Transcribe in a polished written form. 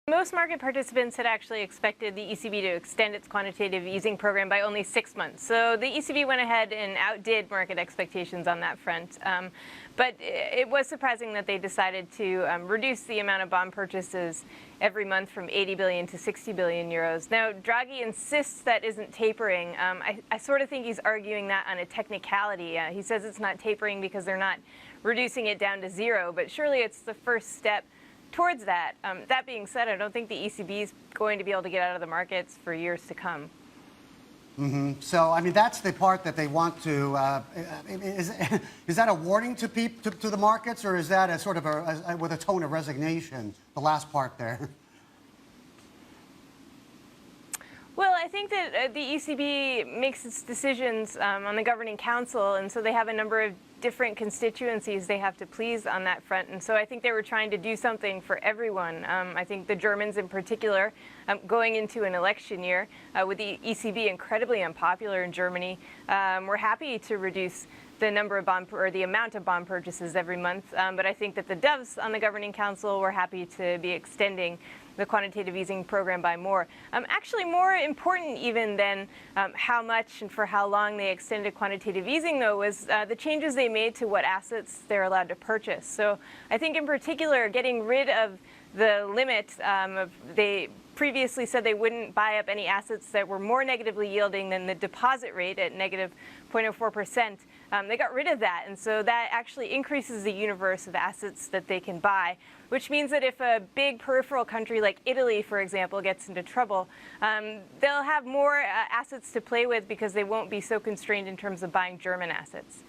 Most market participants had actually expected the ECB to extend its quantitative easing program by only 6 months. So the ECB went ahead and outdid market expectations on that front. But it was surprising that they decided to reduce the amount of bond purchases every month from 80 billion to 60 billion euros. Now, Draghi insists that isn't tapering. I sort of think he's arguing that on a technicality. He says it's not tapering because they're not reducing it down to zero, but surely it's the first step towards that. That being said, I don't think the ECB is going to be able to get out of the markets for years to come. So, I mean, that's the part that they want to. Is that a warning to the markets, or is that a sort of with a tone of resignation? The last part there. Well, I think that the ECB makes its decisions on the governing council, and so they have a number of different constituencies they have to please on that front. And so I think they were trying to do something for everyone. I think the Germans in particular, going into an election year with the ECB incredibly unpopular in Germany, were happy to reduce the number of the amount of bond purchases every month. But I think that the doves on the governing council were happy to be extending the quantitative easing program by more. Actually, more important even than how much and for how long they extended quantitative easing, though, was the changes they made to what assets they're allowed to purchase. So I think in particular, getting rid of the limit they previously said they wouldn't buy up any assets that were more negatively yielding than the deposit rate at negative 0.04%. They got rid of that, and so that actually increases the universe of assets that they can buy, which means that if a big peripheral country like Italy, for example, gets into trouble, they'll have more assets to play with because they won't be so constrained in terms of buying German assets.